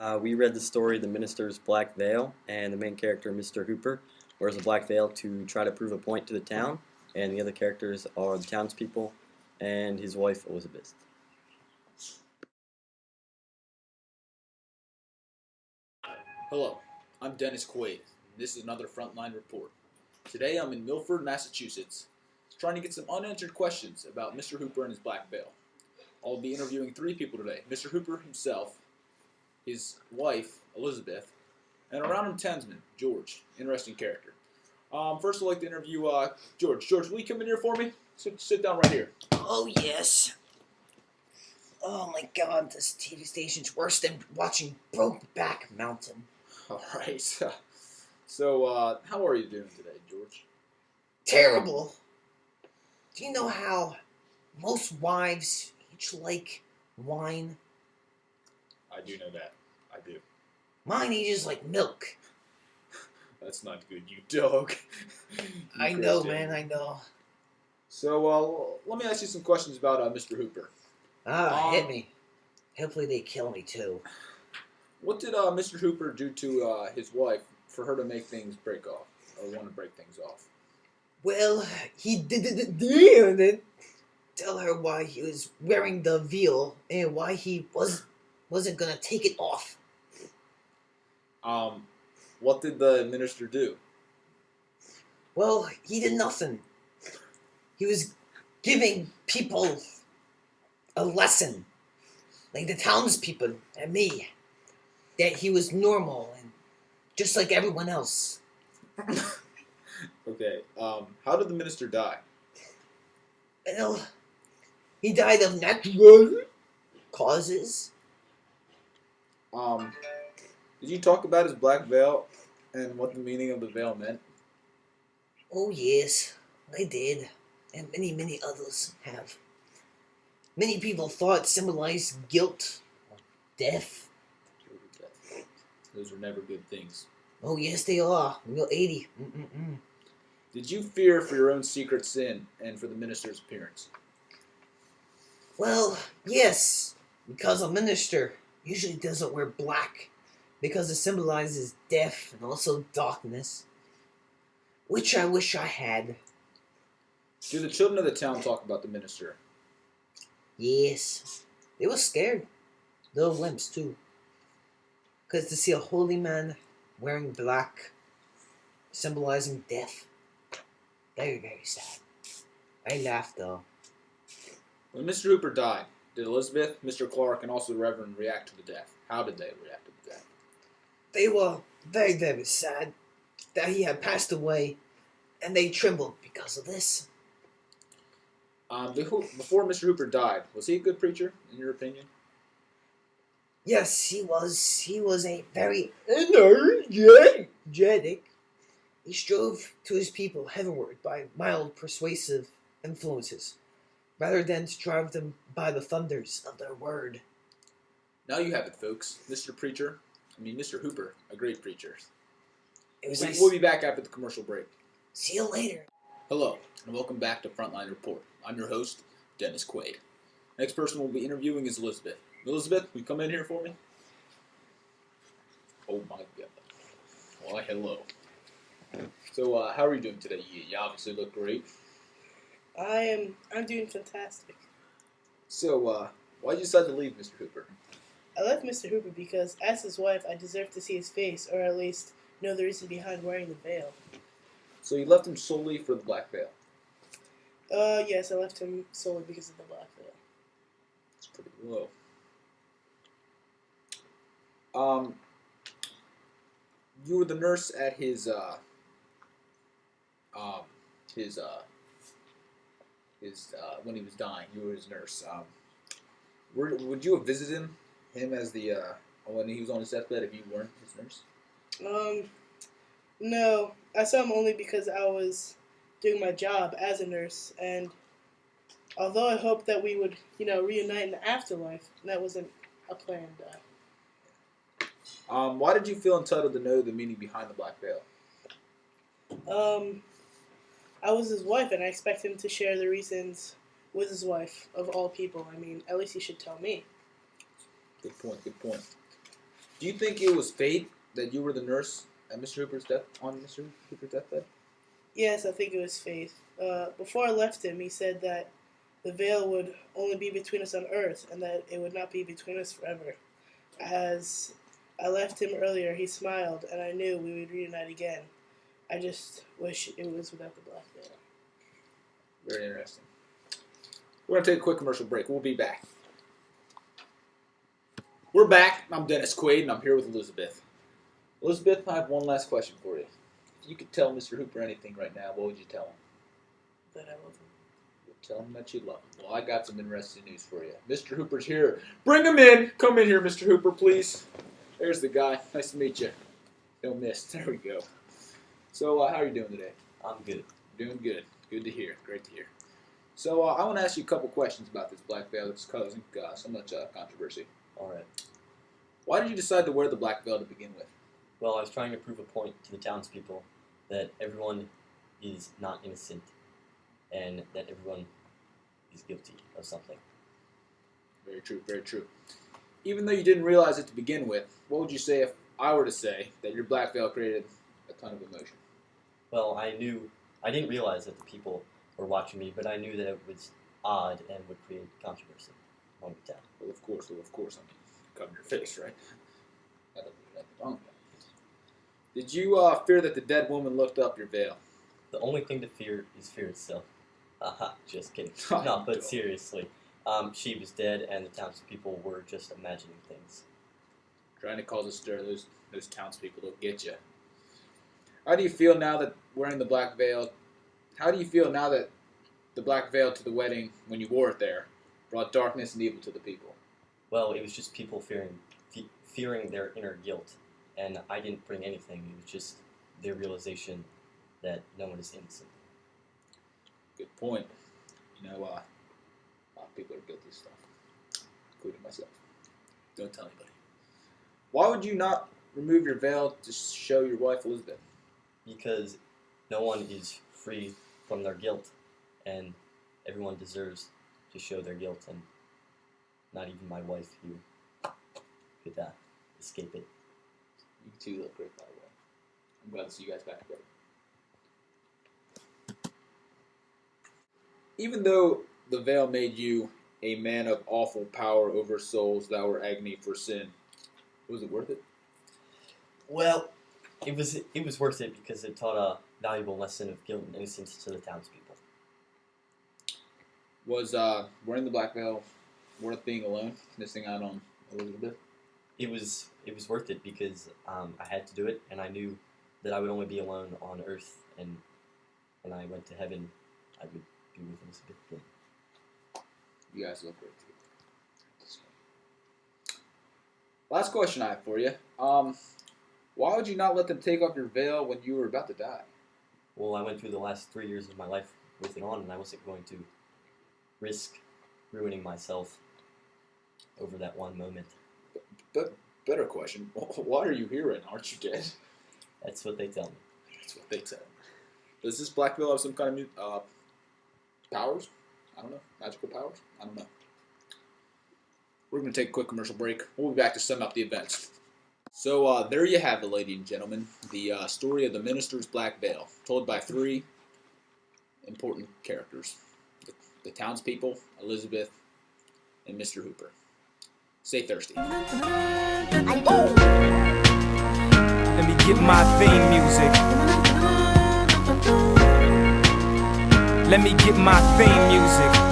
We read the story The Minister's Black Veil, and the main character, Mr. Hooper, wears a black veil to try to prove a point to the town, and the other characters are the townspeople and his wife, Elizabeth. Hello, I'm Dennis Quaid, and this is another Frontline Report. Today I'm in Milford, Massachusetts, trying to get some unanswered questions about Mr. Hooper and his black veil. I'll be interviewing three people today: Mr. Hooper himself, his wife, Elizabeth, and a random townsman, George. Interesting character. First I'd like to interview George. George, will you come in here for me? Sit down right here. Oh, yes. Oh, my God, this TV station's worse than watching Brokeback Mountain. Alright, so how are you doing today, George? Terrible. Do you know how most wives each like wine? I do know that. I do. Mine ages like milk. That's not good, you dog. I know, man, I know. So, let me ask you some questions about Mr. Hooper. Hit me. Hopefully they kill me, too. What did Mr. Hooper do to his wife for her to make things break off, or want to break things off? Well, he did tell her why he was wearing the veil and why he wasn't gonna take it off. What did the minister do? Well, he did nothing. He was giving people a lesson, like the townspeople and me, that he was normal and just like everyone else. Okay, how did the minister die? Well, he died of natural causes. Did you talk about his black veil and what the meaning of the veil meant? Oh yes, I did, and many others have. Many people thought it symbolized guilt or death. Those are never good things. Oh yes, they are. We're 80. Did you fear for your own secret sin and for the minister's appearance? Well, yes, because a minister usually doesn't wear black, because it symbolizes death and also darkness, which I wish I had. Do the children of the town talk about the minister? Yes, they were scared. Little wimps too, because to see a holy man wearing black, symbolizing death, very sad. I laughed though. When Mr. Hooper died, did Elizabeth, Mr. Clark, and also the Reverend react to the death? How did they react to the death? They were very sad that he had passed away, and they trembled because of this. Before Mr. Hooper died, was he a good preacher, in your opinion? Yes, he was. He was a very energetic. He strove to his people heavenward by mild, persuasive influences, rather than to drive them by the thunders of their word. Now you have it, folks. Mr. Hooper, a great preacher. It was nice. We'll be back after the commercial break. See you later. Hello, and welcome back to Frontline Report. I'm your host, Dennis Quaid. Next person we'll be interviewing is Elizabeth. Elizabeth, will you come in here for me? Oh my God. Why, hello. So, how are you doing today? You obviously look great. I'm doing fantastic. So, why'd you decide to leave Mr. Hooper? I left Mr. Hooper because, as his wife, I deserve to see his face, or at least know the reason behind wearing the veil. So you left him solely for the black veil? Yes, I left him solely because of the black veil. It's pretty low. You were the nurse at his when he was dying. You were his nurse. Would you have visited him as the when he was on his deathbed if you weren't his nurse? No. I saw him only because I was doing my job as a nurse, and although I hoped that we would, reunite in the afterlife, that wasn't a planned. Why did you feel entitled to know the meaning behind the black veil? I was his wife, and I expect him to share the reasons with his wife, of all people. I mean, at least he should tell me. Good point. Do you think it was fate that you were the nurse at Mr. Hooper's deathbed? Yes, I think it was faith. Before I left him, he said that the veil would only be between us on Earth, and that it would not be between us forever. As I left him earlier, he smiled, and I knew we would reunite again. I just wish it was without the black veil. Very interesting. We're going to take a quick commercial break. We'll be back. We're back. I'm Dennis Quaid, and I'm here with Elizabeth. Elizabeth, I have one last question for you. If you could tell Mr. Hooper anything right now, what would you tell him? That I love him. You'd tell him that you love him. Well, I got some interesting news for you. Mr. Hooper's here. Bring him in. Come in here, Mr. Hooper, please. There's the guy. Nice to meet you. No miss. There we go. So, how are you doing today? I'm good. Doing good. Good to hear. Great to hear. So, I want to ask you a couple questions about this black veil that's causing so much controversy. All right. Why did you decide to wear the black veil to begin with? Well, I was trying to prove a point to the townspeople that everyone is not innocent and that everyone is guilty of something. Very true, very true. Even though you didn't realize it to begin with, what would you say if I were to say that your black veil created a ton of emotion? Well, I didn't realize that the people were watching me, but I knew that it was odd and would create controversy among the town. Well, of course. I mean, cover your face, right? That doesn't do nothing wrong. Did you fear that the dead woman looked up your veil? The only thing to fear is fear itself. Haha, just kidding. Oh, No, but no. seriously, she was dead and the townspeople were just imagining things. Trying to cause a stir. Those townspeople don't get you. How do you feel now that wearing the black veil? How do you feel now that the black veil to the wedding, when you wore it there, brought darkness and evil to the people? Well, it was just people fearing their inner guilt, and I didn't bring anything. It was just their realization that no one is innocent. Good point. You know, a lot of people are guilty of stuff, including myself. Don't tell anybody. Why would you not remove your veil to show your wife Elizabeth? Because no one is free from their guilt, and everyone deserves to show their guilt, and not even my wife who could escape it. You two look great, by the way. I'm glad to see you guys back together. Even though the veil made you a man of awful power over souls that were agony for sin, was it worth it? Well, it was worth it because it taught a valuable lesson of guilt and innocence to the townspeople. Was wearing the black veil worth being alone, missing out on Elizabeth? It was worth it because I had to do it, and I knew that I would only be alone on Earth, and when I went to heaven, I would be with Elizabeth again. You guys look great together. Last question I have for you. Why would you not let them take off your veil when you were about to die? Well, I went through the last 3 years of my life with it on, and I wasn't going to risk ruining myself over that one moment. But better question. Why are you here and aren't you dead? That's what they tell me. That's what they tell me. Does this black veil have some kind of powers? I don't know. Magical powers? I don't know. We're going to take a quick commercial break. We'll be back to sum up the events. So there you have it, ladies and gentlemen. The story of the minister's black veil, told by 3 important characters. The townspeople, Elizabeth, and Mr. Hooper. Stay thirsty. Let me get my theme music. Let me get my theme music.